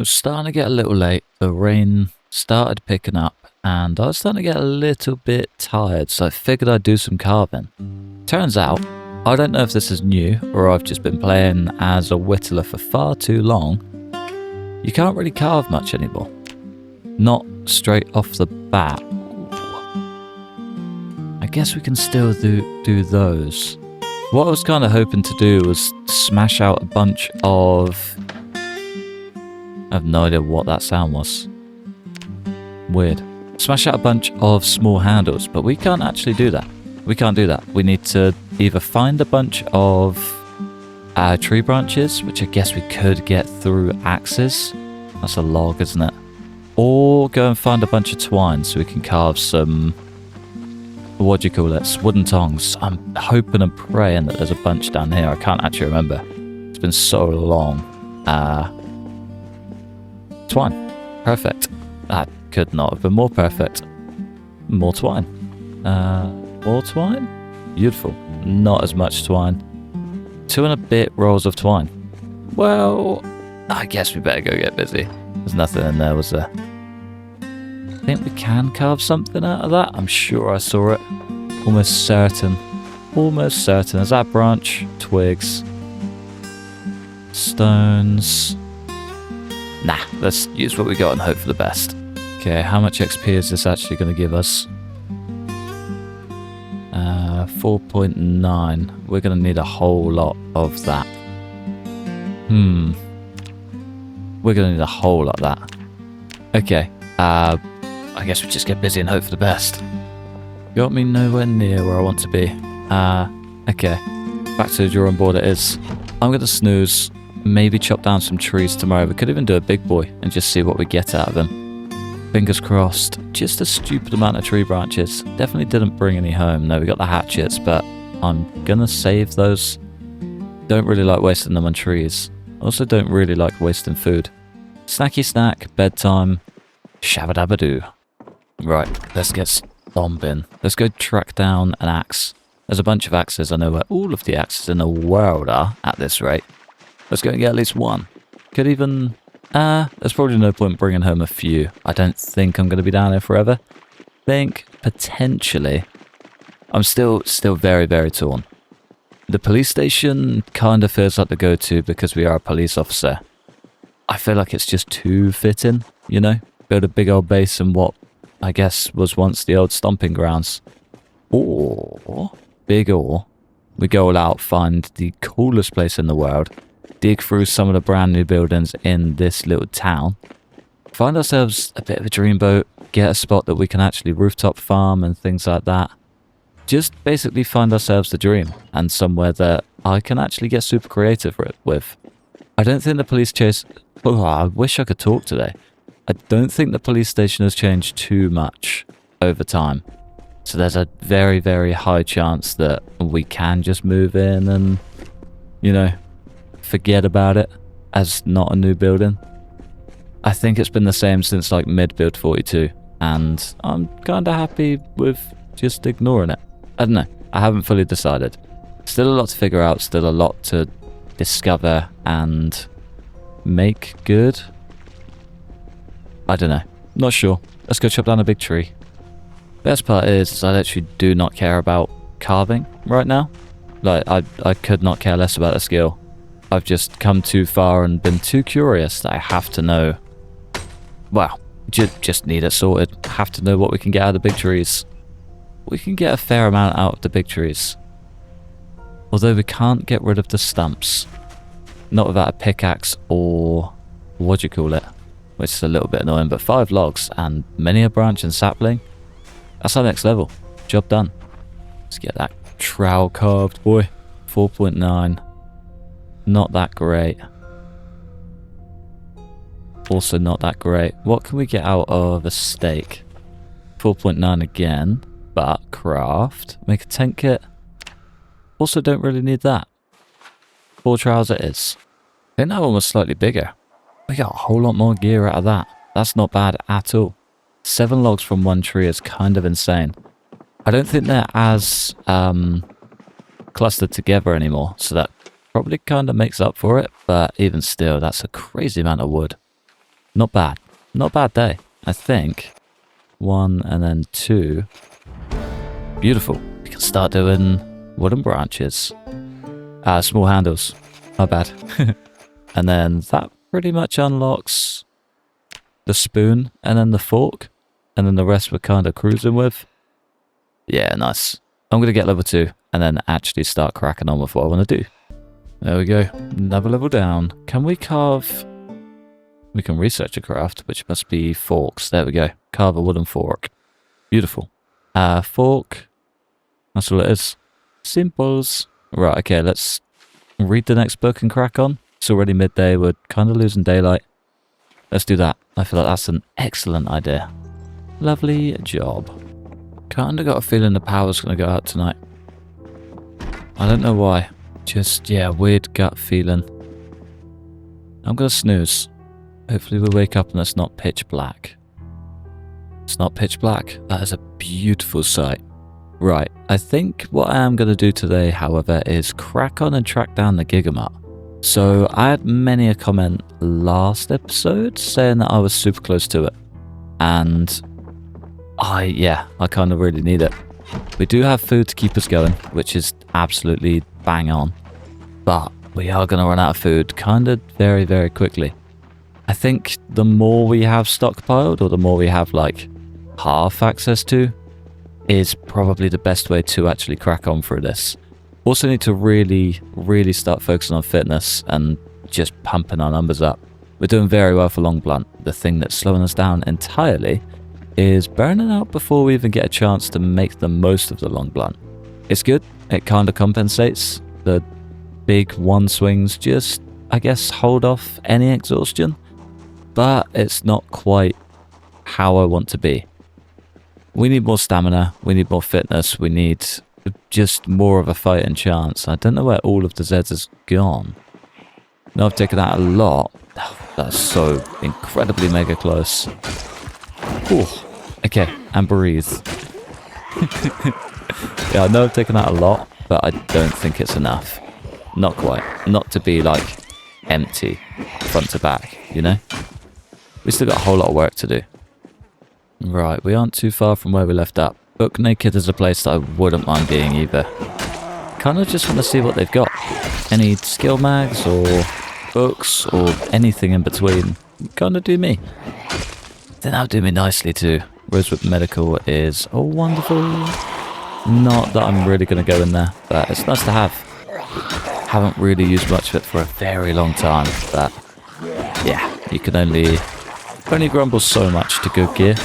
was starting to get a little late. The rain started picking up and I was starting to get a little bit tired, so I figured I'd do some carving. Turns out, I don't know if this is new or I've just been playing as a whittler for far too long. You can't really carve much anymore. Not straight off the bat. I guess we can still do those. What I was kind of hoping to do was smash out a bunch of... I have no idea what that sound was. Weird. Smash out a bunch of small handles, but we can't actually do that. We can't do that. We need to either find a bunch of tree branches, which I guess we could get through axes. That's a log, isn't it? Or go and find a bunch of twine so we can carve some... what do you call it? Wooden tongs. I'm hoping and praying that there's a bunch down here. I can't actually remember. It's been so long. Twine. Perfect. That could not have been more perfect. More twine. More twine? Beautiful. Not as much twine. 2 and a bit rolls of twine. Well, I guess we better go get busy. There's nothing in there, was there? I think we can carve something out of that. I'm sure I saw it. Almost certain. Almost certain. Is that branch? Twigs. Stones. Nah, let's use what we got and hope for the best. Okay, how much XP is this actually going to give us? 4.9. We're going to need a whole lot of that. We're going to need a whole lot of that. Okay, I guess we just get busy and hope for the best. Got me nowhere near where I want to be. Okay, back to the drawing board it is. I'm going to snooze. Maybe chop down some trees tomorrow. We could even do a big boy and just see what we get out of him. Fingers crossed. Just a stupid amount of tree branches. Definitely didn't bring any home. No, we got the hatchets, but I'm gonna save those. Don't really like wasting them on trees. Also don't really like wasting food. Snacky snack, bedtime, shabba-dabba-doo. Right, let's get stomping. Let's go track down an axe. There's a bunch of axes. I know where all of the axes in the world are at this rate. Let's go and get at least one. Could even... there's probably no point bringing home a few. I don't think I'm going to be down here forever. Think potentially. I'm still very, very torn. The police station kind of feels like the go-to because we are a police officer. I feel like it's just too fitting, you know? Build a big old base in what I guess was once the old stomping grounds. Or, we go all out, find the coolest place in the world, dig through some of the brand new buildings in this little town, find ourselves a bit of a dreamboat, get a spot that we can actually rooftop farm and things like that. Just basically find ourselves the dream and somewhere that I can actually get super creative with. I don't think the police chase... Oh, I wish I could talk today. I don't think the police station has changed too much over time. So there's a very, very high chance that we can just move in and, you know, forget about it as not a new building. I think it's been the same since like mid-build 42 and I'm kind of happy with just ignoring it. I don't know. I haven't fully decided. Still a lot to figure out, still a lot to discover and make good. I don't know. Not sure. Let's go chop down a big tree. Best part is I actually do not care about carving right now. Like, I could not care less about the skill. I've just come too far and been too curious that I have to know... Well, just need it sorted. Have to know what we can get out of the big trees. We can get a fair amount out of the big trees. Although we can't get rid of the stumps. Not without a pickaxe or... what do you call it? Which is a little bit annoying, but 5 logs and many a branch and sapling. That's our next level. Job done. Let's get that trowel carved, boy. 4.9. Not that great. Also not that great. What can we get out of a steak? 4.9 again. But craft. Make a tent kit. Also don't really need that. 4 trowels it is. I think that one was slightly bigger. We got a whole lot more gear out of that. That's not bad at all. 7 logs from 1 tree is kind of insane. I don't think they're as clustered together anymore, so that probably kind of makes up for it, but even still, that's a crazy amount of wood. Not bad. Not a bad day, I think. 1 and then 2. Beautiful. We can start doing wooden branches. Small handles. Not bad. And then that pretty much unlocks the spoon and then the fork. And then the rest we're kind of cruising with. Yeah, nice. I'm going to get level 2 and then actually start cracking on with what I want to do. There we go. Another level down. Can we carve... We can research a craft, which must be forks. There we go. Carve a wooden fork. Beautiful. Fork. That's all it is. Simples. Right, okay, let's read the next book and crack on. It's already midday. We're kind of losing daylight. Let's do that. I feel like that's an excellent idea. Lovely job. Kind of got a feeling the power's going to go out tonight. I don't know why. Just, yeah, weird gut feeling. I'm going to snooze. Hopefully we wake up and it's not pitch black. It's not pitch black. That is a beautiful sight. Right, I think what I am going to do today, however, is crack on and track down the Gigamart. So I had many a comment last episode saying that I was super close to it. And I kind of really need it. We do have food to keep us going, which is absolutely bang on. But we are going to run out of food kind of very, very quickly. I think the more we have stockpiled, or the more we have like half access to, is probably the best way to actually crack on through this. Also need to really, really start focusing on fitness and just pumping our numbers up. We're doing very well for long blunt. The thing that's slowing us down entirely is burning out before we even get a chance to make the most of the long blunt. It's good. It kind of compensates. The big one swings just, I guess, hold off any exhaustion. But it's not quite how I want to be. We need more stamina. We need more fitness. We need just more of a fighting chance. I don't know where all of the Zeds has gone. No, I've taken out a lot. Oh, that's so incredibly mega close. Ooh. Okay, and breathe. Yeah, I know I've taken out a lot, but I don't think it's enough. Not quite. Not to be like empty front to back, you know? We still got a whole lot of work to do. Right, we aren't too far from where we left up. Book Naked is a place that I wouldn't mind being either. Kind of just want to see what they've got. Any skill mags or books or anything in between. Kind of do me. Then that'll do me nicely too. Rosewood Medical is wonderful. Not that I'm really going to go in there, but it's nice to have. Haven't really used much of it for a very long time, but yeah, you can only grumble so much to good gear.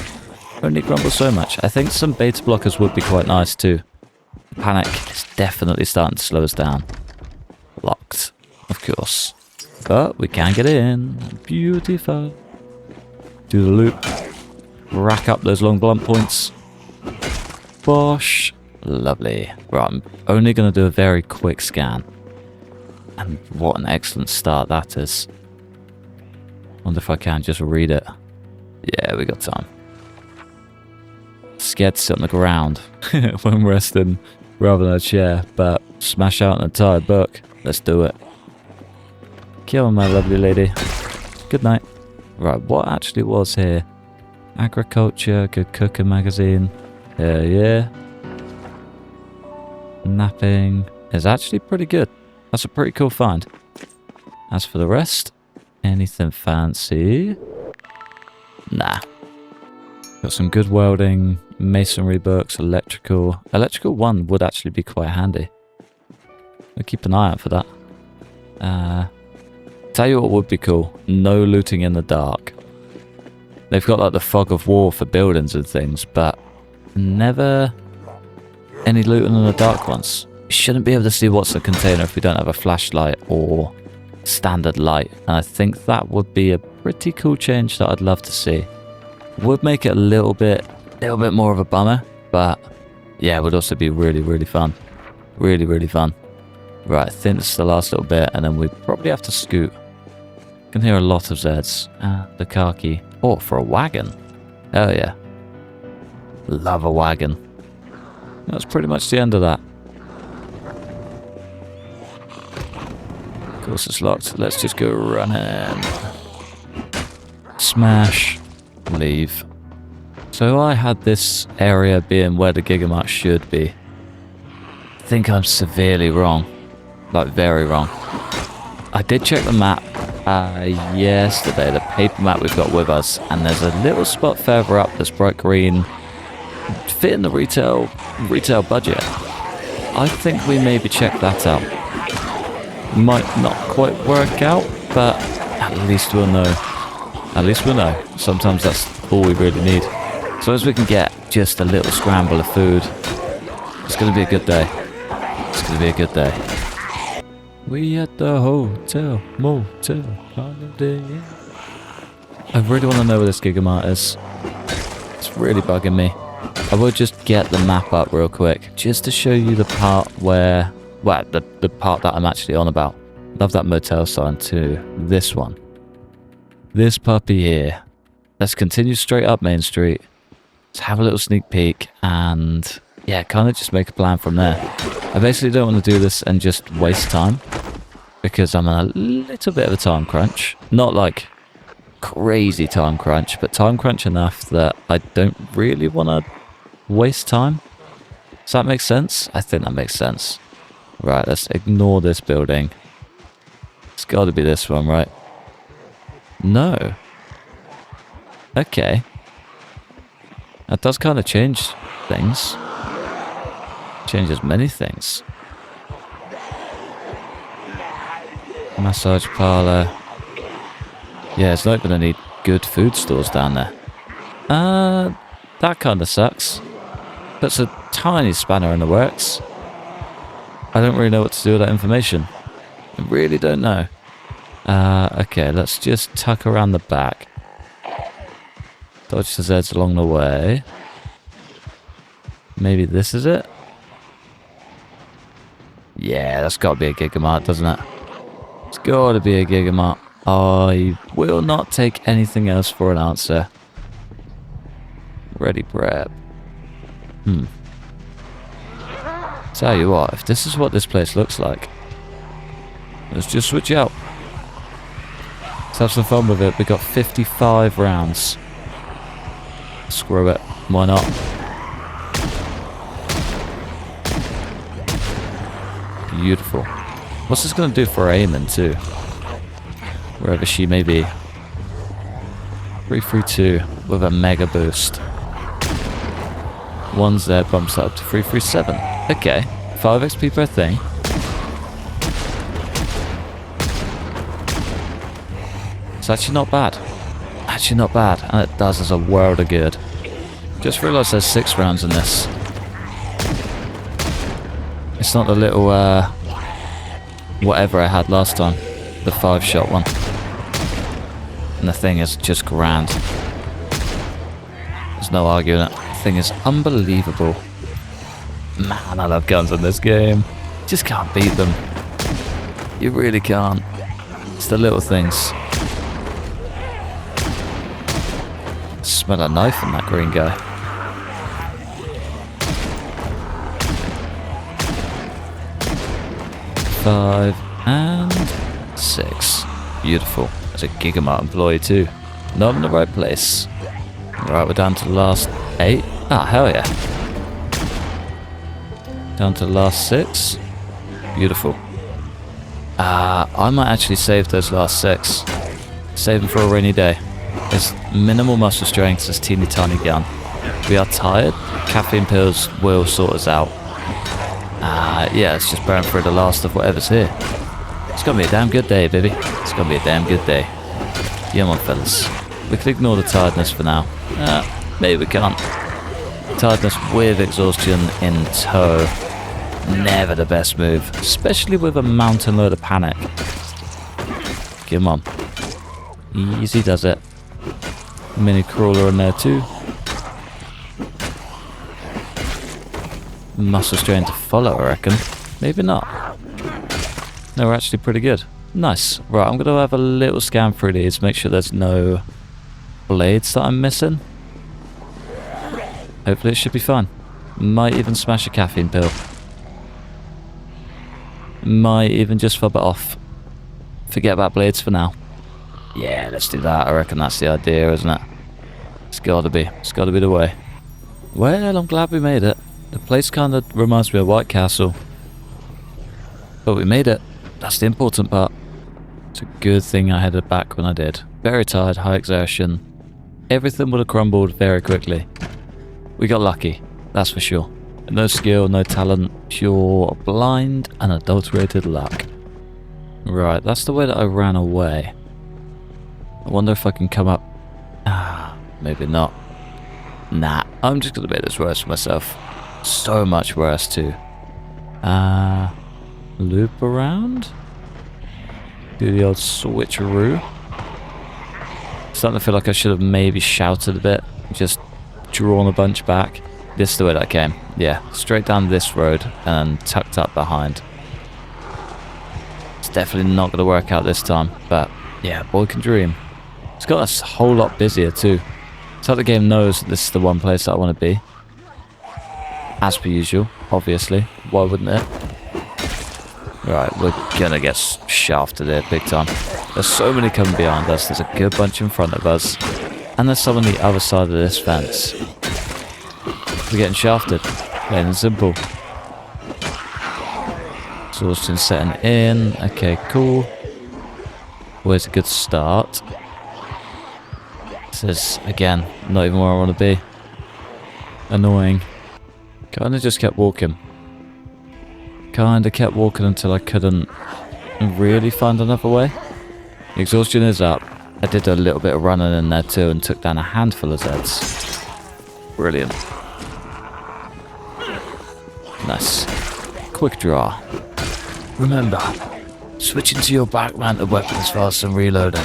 Only grumble so much. I think some beta blockers would be quite nice too. Panic is definitely starting to slow us down. Locked, of course. But we can get in. Beautiful. Do the loop. Rack up those long blunt points. Bosh. Lovely. Right, I'm only going to do a very quick scan. And what an excellent start that is. Wonder if I can just read it. Yeah, we got time. Scared to sit on the ground when resting rather than a chair, but smash out an entire book. Let's do it. Kill my lovely lady. Good night. Right, what actually was here? Agriculture, Good Cooking magazine. Yeah. Napping is actually pretty good. That's a pretty cool find. As for the rest, anything fancy? Nah. Got some good welding, masonry books, electrical. Electrical 1 would actually be quite handy. I'll keep an eye out for that. Tell you what would be cool. No looting in the dark. They've got like the fog of war for buildings and things, but never any looting in the dark ones. You shouldn't be able to see what's in a container if we don't have a flashlight or standard light. And I think that would be a pretty cool change that I'd love to see. Would make it a little bit more of a bummer, but yeah, it would also be really, really fun. Really, really fun. Right, I think this is the last little bit, and then we probably have to scoot. Can hear a lot of Zeds. The car key. Oh, for a wagon. Oh yeah. Love a wagon. That's pretty much the end of that. Of course it's locked. Let's just go running. Smash. Leave. So I had this area being where the Gigamart should be. I think I'm severely wrong. Like, very wrong. I did check the map yesterday, the paper map we've got with us, and there's a little spot further up that's bright green, fitting the retail budget. I think we maybe check that out. Might not quite work out, but at least we'll know. At least we'll know. Sometimes that's all we really need. So as we can get just a little scramble of food, it's going to be a good day. It's going to be a good day. We at the hotel, motel, holiday. I really want to know where this Gigamart is. It's really bugging me. I will just get the map up real quick, just to show you the part where, well, the part that I'm actually on about. Love that motel sign too. This one. This puppy here. Let's continue straight up Main Street. Let's have a little sneak peek and, yeah, kind of just make a plan from there. I basically don't want to do this and just waste time, because I'm on a little bit of a time crunch. Not like crazy time crunch, but time crunch enough that I don't really want to waste time. Does that make sense? I think that makes sense. Right, let's ignore this building. It's got to be this one, right? No. Okay. That does kind of change things. Changes many things. Massage parlor. Yeah, it's not going to need good food stores down there. That kind of sucks. Puts a tiny spanner in the works. I don't really know what to do with that information. I really don't know. Okay, let's just tuck around the back. Dodge the zeds along the way. Maybe this is it? Yeah, that's got to be a Gigamart, doesn't it? It's got to be a Gigamart. I will not take anything else for an answer. Ready prep. Tell you what, if this is what this place looks like, let's just switch out. Let's have some fun with it. We got 55 rounds. Screw it. Why not? Beautiful. What's this going to do for aiming too? Wherever she may be. 332 with a mega boost. 1 Z bumps up to 337. Okay. 5 XP per thing. It's actually not bad. Actually not bad. And it does us a world of good. Just realised there's 6 rounds in this. It's not the little, whatever I had last time. The 5-shot one. And the thing is just grand. There's no arguing it. The thing is unbelievable. Man, I love guns in this game. Just can't beat them. You really can't. It's the little things. Smell a knife in that green guy. Five and 6. Beautiful. There's a Gigamart employee too. Not in the right place. Right, we're down to the last 8. Ah, hell yeah. Down to the last 6. Beautiful. I might actually save those last 6. Save them for a rainy day. There's minimal muscle strength, this teeny tiny gun. We are tired. Caffeine pills will sort us out. Yeah, let's just burn through the last of whatever's here. It's gonna be a damn good day, baby. It's gonna be a damn good day. Yeah, on, fellas. We can ignore the tiredness for now. Maybe we can't. Tiredness with exhaustion in tow. Never the best move, especially with a mountain load of panic. Come on. Easy does it. Mini crawler in there too. Muscle strain to follow, I reckon. Maybe not. No, we're actually pretty good. Nice. Right, I'm going to have a little scan through these, make sure there's no blades that I'm missing. Hopefully it should be fine. Might even smash a caffeine pill. Might even just fob it off. Forget about blades for now. Yeah, let's do that. I reckon that's the idea, isn't it? It's gotta be. It's gotta be the way. Well, I'm glad we made it. The place kind of reminds me of White Castle. But we made it. That's the important part. It's a good thing I headed back when I did. Very tired, high exertion. Everything would have crumbled very quickly. We got lucky, that's for sure. No skill, no talent, pure blind and adulterated luck. Right, that's the way that I ran away. I wonder if I can come up. Ah, maybe not. Nah, I'm just gonna make this worse for myself. So much worse too. Loop around? Do the old switcheroo. Starting to feel like I should have maybe shouted a bit. Just drawn a bunch back. This is the way that I came. Yeah, straight down this road and tucked up behind. It's definitely not going to work out this time, but yeah, boy can dream. It's got us a whole lot busier too. It's like the game knows that this is the one place that I want to be. As per usual, obviously. Why wouldn't it? Right, we're going to get shafted here big time. There's so many coming behind us. There's a good bunch in front of us. And there's some on the other side of this fence. We're getting shafted. Plain and simple. Exhaustion setting in. Okay, cool. Where's a good start? This is, again, not even where I want to be. Annoying. Kinda just kept walking. Kinda kept walking until I couldn't really find another way. The exhaustion is up. I did a little bit of running in there too and took down a handful of zeds. Brilliant. Nice. Quick draw. Remember, switching to your back-mounted weapons fast and reloading.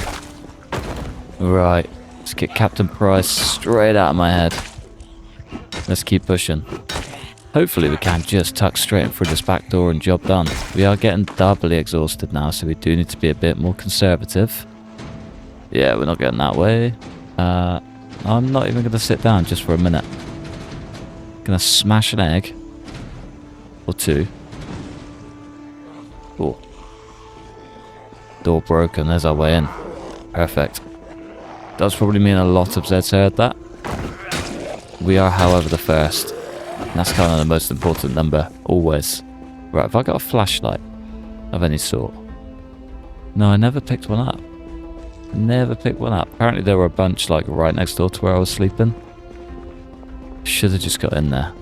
Right, let's get Captain Price straight out of my head. Let's keep pushing. Hopefully we can just tuck straight in through this back door and job done. We are getting doubly exhausted now, so we do need to be a bit more conservative. Yeah, we're not getting that way. I'm not even going to sit down just for a minute. Gonna smash an egg. Or two. Oh. Door broken, there's our way in. Perfect. Does probably mean a lot of Zeds heard that. We are, however, the first. And that's kind of the most important number, always. Right, have I got a flashlight of any sort? No, I never picked one up. Never picked one up. Apparently there were a bunch like right next door to where I was sleeping. Should have just got in there.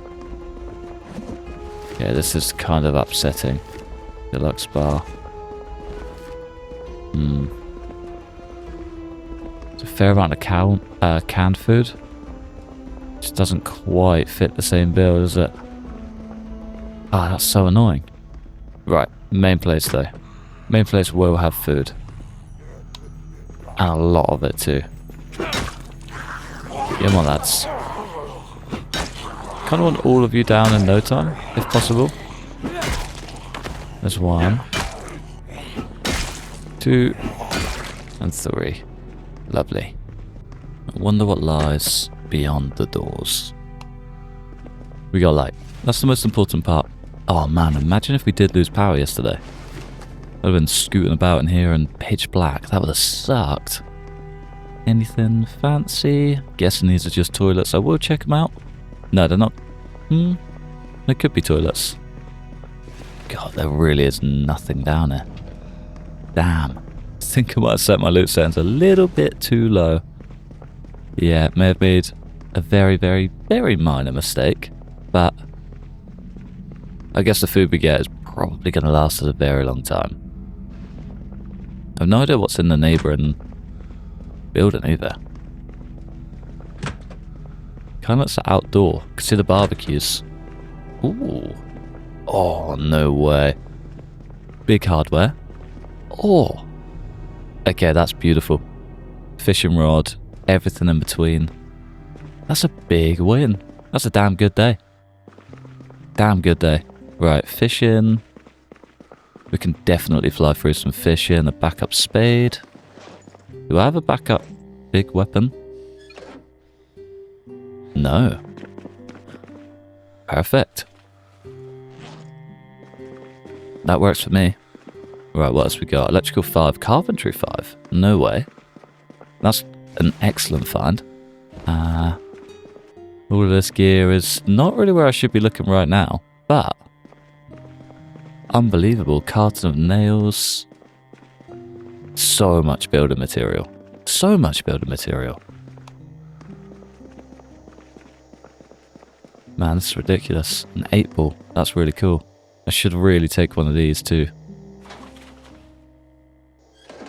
Yeah, this is kind of upsetting. Deluxe bar. It's a fair amount of canned food. Just doesn't quite fit the same bill, does it? Ah, that's so annoying. Right, main place though. Main place will have food. And a lot of it too. Come on, lads. Kind of want all of you down in no time, if possible. There's 1, 2, and 3. Lovely. I wonder what lies beyond the doors. We got light. That's the most important part. Oh man, imagine if we did lose power yesterday. I'd have been scooting about in here in pitch black. That would have sucked. Anything fancy? Guessing these are just toilets. I will check them out. No, they're not. They could be toilets. God, there really is nothing down here. Damn. I think I might have set my loot settings a little bit too low. Yeah, may have made a very, very, very minor mistake. But I guess the food we get is probably going to last us a very long time. I have no idea what's in the neighbouring building either. Kind of looks outdoor. Can see the barbecues. Ooh. Oh, no way. Big hardware. Oh. Okay, that's beautiful. Fishing rod. Everything in between. That's a big win. That's a damn good day. Damn good day. Right, fishing. We can definitely fly through some fishing. A backup spade. Do I have a backup big weapon? No. Perfect. That works for me. Right, what else we got? Electrical 5. Carpentry 5. No way. That's an excellent find. All of this gear is not really where I should be looking right now, but unbelievable. Carton of nails. So much building material. So much building material. Man, this is ridiculous. An 8-ball. That's really cool. I should really take one of these too.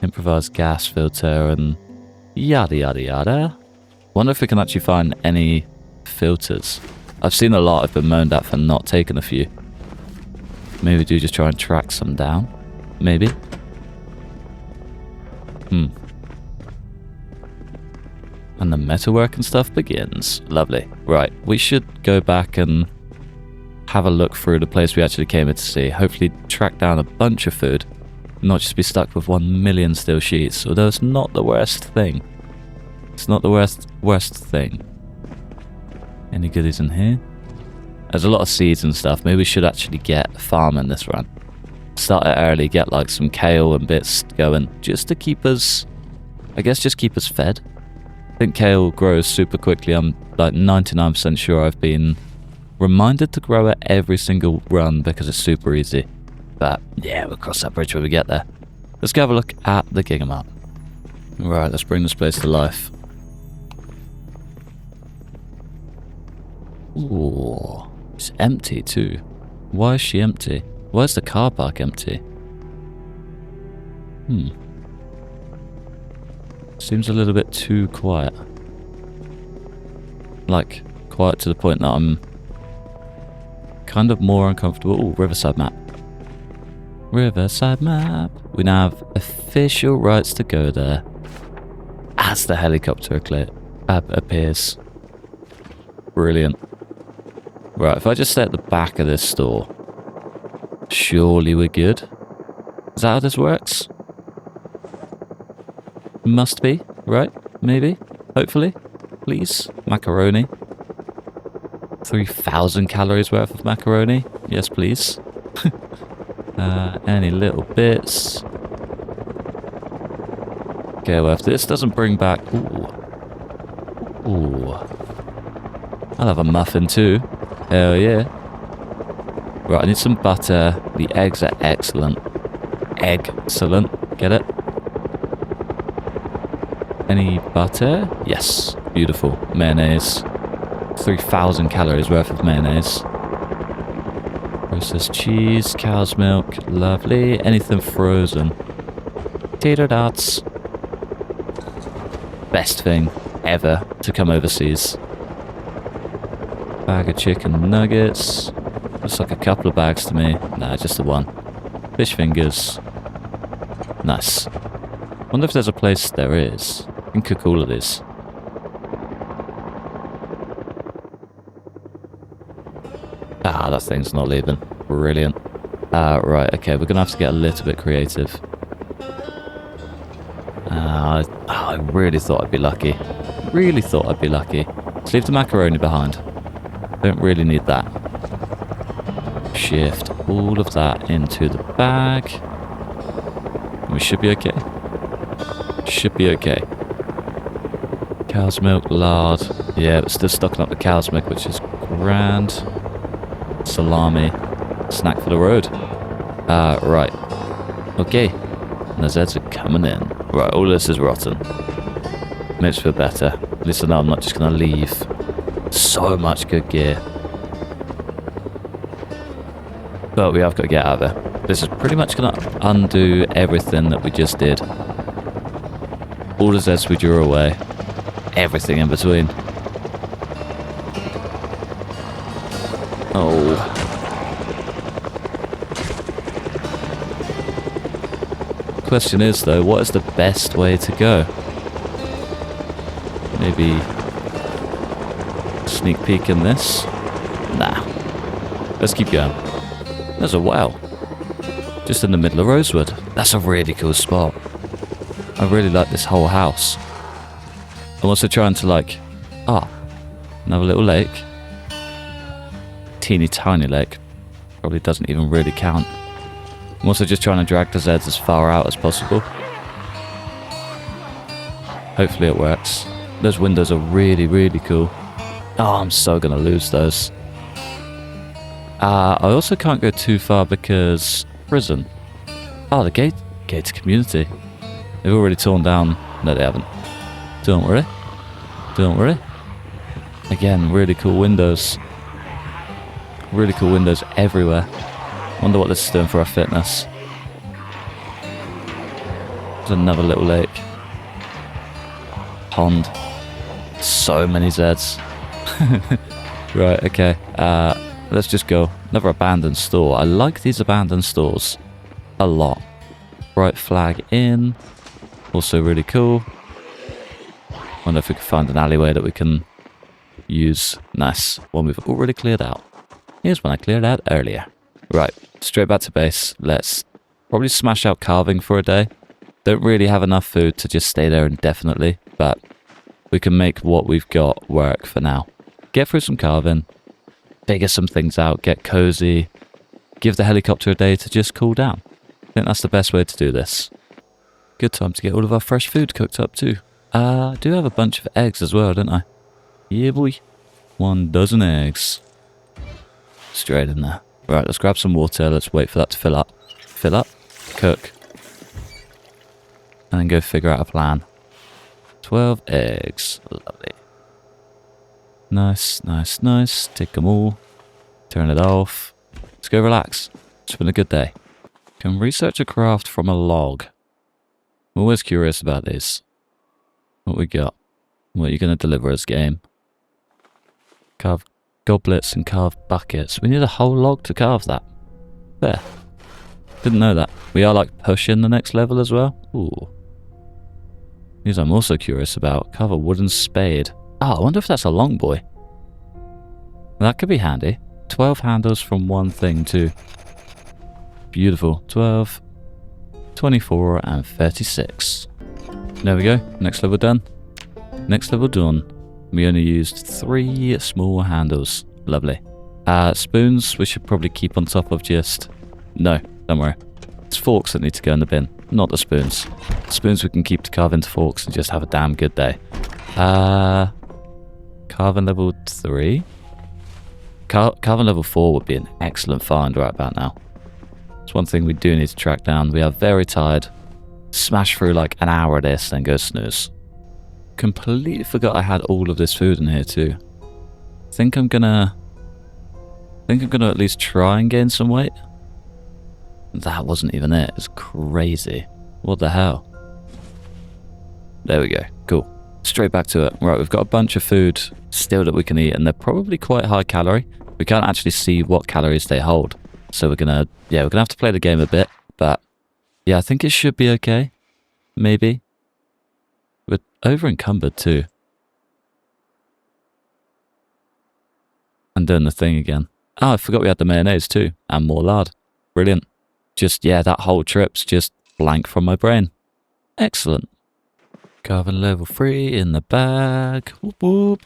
Improvised gas filter and yada yada yada. Wonder if we can actually find any filters. I've seen a lot I've been moaned at for not taking a few. Maybe we do just try and track some down. Maybe. And the metalwork and stuff begins. Lovely. Right, we should go back and have a look through the place we actually came here to see. Hopefully track down a bunch of food. Not just be stuck with 1 million steel sheets. Although it's not the worst thing. It's not the worst thing. Any goodies in here? There's a lot of seeds and stuff. Maybe we should actually get farming this run. Start it early, get like some kale and bits going. Just to keep us, I guess just keep us fed. I think kale grows super quickly. I'm like 99% sure I've been reminded to grow it every single run because it's super easy. But yeah, we'll cross that bridge when we get there. Let's go have a look at the Gigamart. Right, let's bring this place to life. Ooh, it's empty too. Why is she empty? Why is the car park empty? Seems a little bit too quiet. Like, quiet to the point that I'm kind of more uncomfortable. Ooh, Riverside map. Riverside map. We now have official rights to go there. As the helicopter appears. Brilliant. Right, if I just stay at the back of this store, surely we're good. Is that how this works? Must be, right? Maybe? Hopefully? Please? Macaroni. 3,000 calories worth of macaroni? Yes, please. Any little bits? Okay, well, if this doesn't bring back... Ooh. I'll have a muffin too. Hell yeah. Right, I need some butter. The eggs are excellent. Excellent. Get it? Any butter? Yes. Beautiful. Mayonnaise. 3,000 calories worth of mayonnaise. Processed cheese. Cow's milk. Lovely. Anything frozen. Tater tots. Best thing ever to come overseas. Bag of chicken nuggets. Looks like a couple of bags to me. Nah, just the one. Fish fingers. Nice. Wonder if there's a place there is. I can cook all of this. Ah, that thing's not leaving. Brilliant. Right, okay, we're gonna have to get a little bit creative. I really thought I'd be lucky. Really thought I'd be lucky. Let's leave the macaroni behind. Don't really need that. Shift all of that into the bag. We should be okay. Should be okay. Cow's milk, lard. Yeah, but still stocking up the cow's milk, which is grand. Salami. Snack for the road. Right. Okay. And the zeds are coming in. Right, all this is rotten. Makes me feel better. At least I know I'm not just going to leave. So much good gear. But we have got to get out of there. This is pretty much going to undo everything that we just did. All the zeds we drew away. Everything in between. Oh. Question is though, what is the best way to go? Maybe sneak peek in this? Nah. Let's keep going. There's a well. Just in the middle of Rosewood. That's a really cool spot. I really like this whole house. I'm also trying to another little lake. Teeny tiny lake. Probably doesn't even really count. I'm also just trying to drag the zeds as far out as possible. Hopefully it works. Those windows are really, really cool. Oh, I'm so going to lose those. I also can't go too far because prison. Oh, the gated community. They've already torn down. No, they haven't. Don't worry. Don't worry. Again, really cool windows. Really cool windows everywhere. Wonder what this is doing for our fitness. There's another little lake. Pond. So many zeds. Right, okay. Let's just go. Another abandoned store. I like these abandoned stores a lot. Bright flag in. Also really cool. Wonder if we can find an alleyway that we can use. Nice. One we've already cleared out. Here's one I cleared out earlier. Right, straight back to base. Let's probably smash out carving for a day. Don't really have enough food to just stay there indefinitely, but we can make what we've got work for now. Get through some carving, figure some things out, get cozy, give the helicopter a day to just cool down. I think that's the best way to do this. Good time to get all of our fresh food cooked up too. I do have a bunch of eggs as well, don't I? Yeah, boy. 1 dozen eggs. Straight in there. Right, let's grab some water. Let's wait for that to fill up. Fill up, cook, and then go figure out a plan. 12 eggs. Lovely. Nice, nice, nice. Take them all. Turn it off. Let's go relax. It's been a good day. Can research a craft from a log. I'm always curious about this. What we got? What are you going to deliver us, game? Carve goblets and carve buckets. We need a whole log to carve that. There. Didn't know that. We are like pushing the next level as well. Ooh. These I'm also curious about. Carve a wooden spade. Oh, I wonder if that's a long boy. That could be handy. 12 handles from one thing too. Beautiful. 12, 24 and 36. There we go. Next level done. Next level done. We only used 3 small handles. Lovely. Spoons we should probably keep on top of just... No, don't worry. It's forks that need to go in the bin, not the spoons. Spoons we can keep to carve into forks and just have a damn good day. Carving level 3? Carving level 4 would be an excellent find right about now. It's one thing we do need to track down. We are very tired. Smash through like an hour of this, then go snooze. Completely forgot I had all of this food in here too. Think I'm gonna at least try and gain some weight. That wasn't even it. It's crazy. What the hell? There we go. Cool. Straight back to it. Right, we've got a bunch of food still that we can eat, and they're probably quite high calorie. We can't actually see what calories they hold. So we're gonna have to play the game a bit, but yeah, I think it should be okay. Maybe. We're over encumbered too. And doing the thing again. Oh, I forgot we had the mayonnaise too. And more lard. Brilliant. Just, yeah, that whole trip's just blank from my brain. Excellent. Carving level 3 in the bag. Whoop whoop.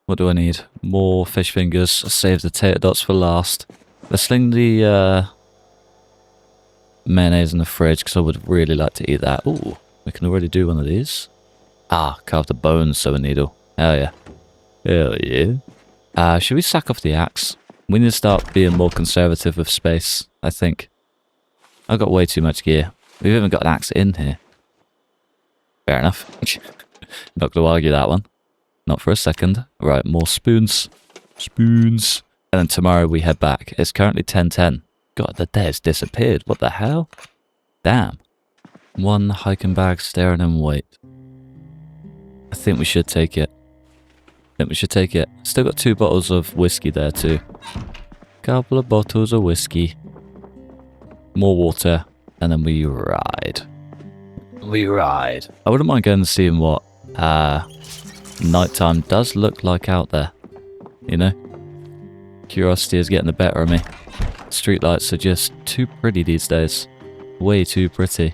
What do I need? More fish fingers. I'll save the tater dots for last. Let's sling the mayonnaise in the fridge because I would really like to eat that. Ooh, we can already do one of these. Ah, carve the bones, sew a needle. Hell yeah. Hell yeah. Should we sack off the axe? We need to start being more conservative with space, I think. I've got way too much gear. We've even got an axe in here. Fair enough. Not going to argue that one. Not for a second. Right, more spoons. Spoons. And then tomorrow we head back. It's currently 10:10. God, the day has disappeared. What the hell? Damn. 1 hiking bag staring in wait. I think we should take it. Still got 2 bottles of whiskey there too. Couple of bottles of whiskey. More water. And then we ride. I wouldn't mind going and seeing what nighttime does look like out there. You know? Curiosity is getting the better of me. Streetlights are just too pretty these days. Way too pretty.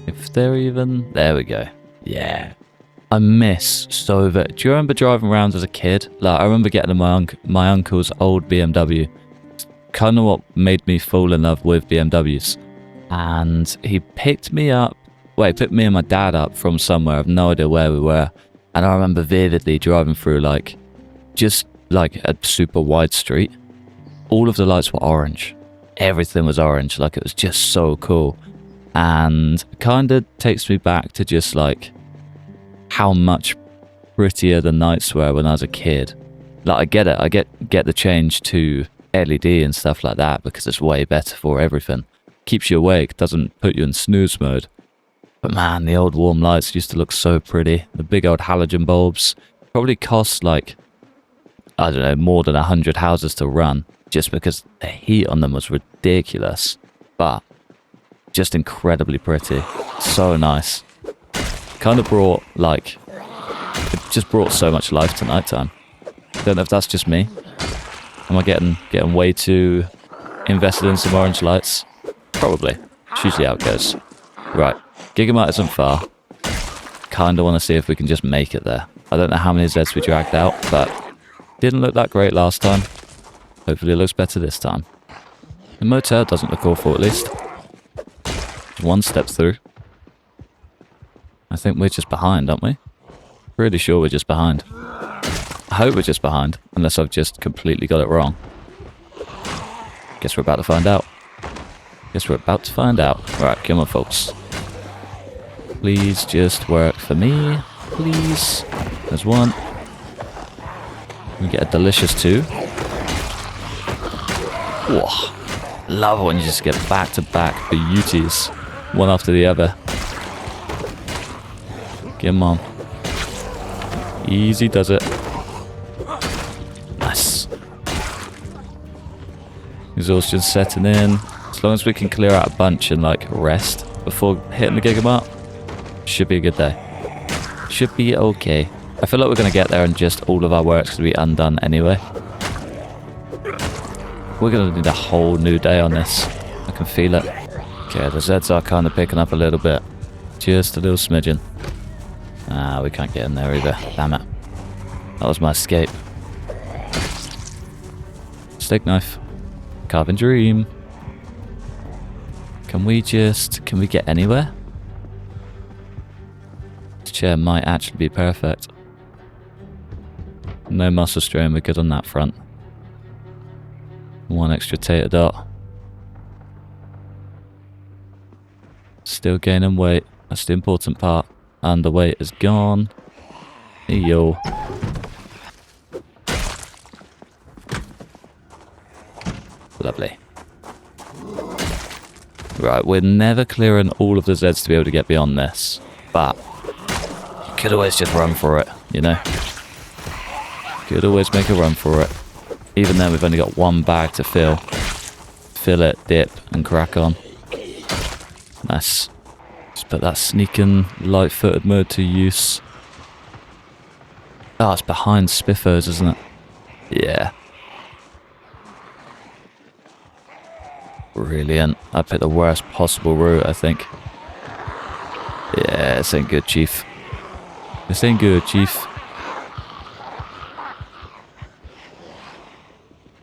If they're even... There we go. Yeah. I miss so very... Do you remember driving around as a kid? Like, I remember getting my uncle's old BMW. Kind of what made me fall in love with BMWs. And he picked me up Well, he picked me and my dad up from somewhere. I have no idea where we were. And I remember vividly driving through like, just like a super wide street. All of the lights were orange. Everything was orange. Like, it was just so cool. And kind of takes me back to just like how much prettier the nights were when I was a kid. Like, I get it. I get the change to LED and stuff like that because it's way better for everything. Keeps you awake, doesn't put you in snooze mode. But man, the old warm lights used to look so pretty. The big old halogen bulbs probably cost like, I don't know, more than 100 houses to run just because the heat on them was ridiculous. But just incredibly pretty. So nice. Kind of brought like, it just brought so much life to nighttime. Don't know if that's just me. Am I getting way too invested in some orange lights? Probably. It's usually how it goes. Right. Gigamart isn't far. Kinda want to see if we can just make it there. I don't know how many Zeds we dragged out, but didn't look that great last time. Hopefully it looks better this time. The motel doesn't look awful, at least. One step through. I think we're just behind, aren't we? Pretty sure we're just behind. I hope we're just behind, unless I've just completely got it wrong. Guess we're about to find out. Right, come on, folks. Please just work for me. Please. There's one. We get a delicious 2. Whoa. Love it when you just get back-to-back beauties. One after the other. Come on. Easy does it. Nice. Exhaustion setting in. As long as we can clear out a bunch and like rest before hitting the Gigamart, should be a good day. Should be okay. I feel like we're going to get there and just all of our work's going to be undone anyway. We're going to need a whole new day on this. I can feel it. Okay, the Zeds are kind of picking up a little bit. Just a little smidgen. Ah, we can't get in there either. Damn it. That was my escape. Steak knife. Carving dream. Can we get anywhere? This chair might actually be perfect. No muscle strain, we're good on that front. One extra tater dot. Still gaining weight. That's the important part. And the weight is gone. Hey, yo. Lovely. Right, we're never clearing all of the Zeds to be able to get beyond this. But you could always just run for it, you know? Could always make a run for it. Even then, we've only got one bag to fill. Fill it, dip, and crack on. Nice. Just put that sneaking, light-footed mode to use. Oh, it's behind Spiffos, isn't it? Yeah. Brilliant. I picked the worst possible route, I think. Yeah, this ain't good, Chief. This ain't good, Chief.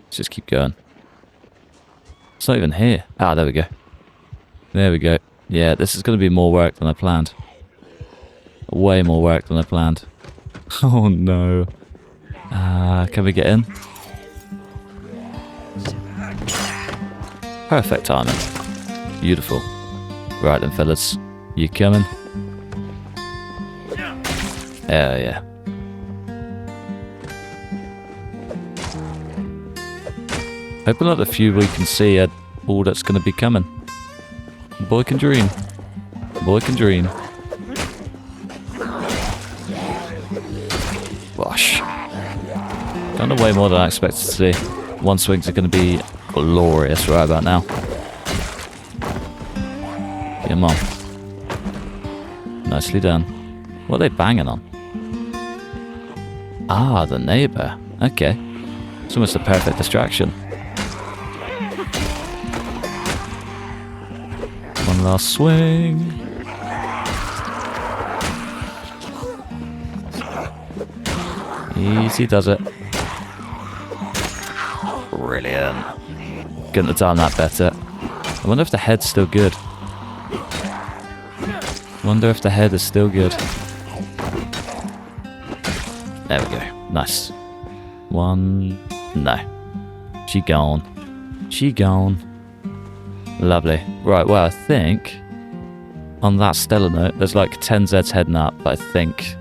Let's just keep going. It's not even here. Ah, there we go. There we go. Yeah, this is going to be more work than I planned. Way more work than I planned. Oh no. Can we get in? Perfect timing. Beautiful. Right then, fellas. You coming? Hell yeah. Hoping that the few we can see are all that's going to be coming. Boy can dream. Boy can dream. Gosh. Kind of way more than I expected to see. One swings are going to be glorious right about now. Come on. Nicely done. What are they banging on? Ah, the neighbour. Okay. It's almost a perfect distraction. One last swing. Easy does it. Brilliant. Couldn't have done that better. I wonder if the head's still good. Wonder if the head is still good. There we go. Nice. One. No. She gone. She gone. Lovely. Right, well, I think on that stellar note, there's like 10 Zeds heading up, but I think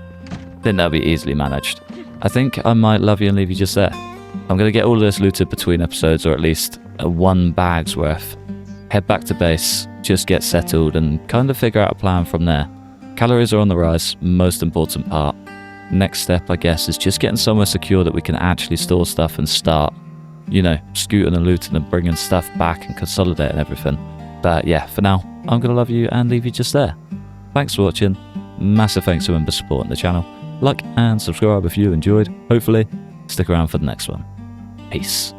that'll be easily managed. I think I might love you and leave you just there. I'm going to get all of this looted between episodes, or at least one bag's worth. Head back to base, just get settled, and kind of figure out a plan from there. Calories are on the rise, most important part. Next step, I guess, is just getting somewhere secure that we can actually store stuff and start, you know, scooting and looting and bringing stuff back and consolidating everything. But yeah, for now, I'm going to love you and leave you just there. Thanks for watching. Massive thanks to members supporting the channel. Like and subscribe if you enjoyed. Hopefully, stick around for the next one. Peace.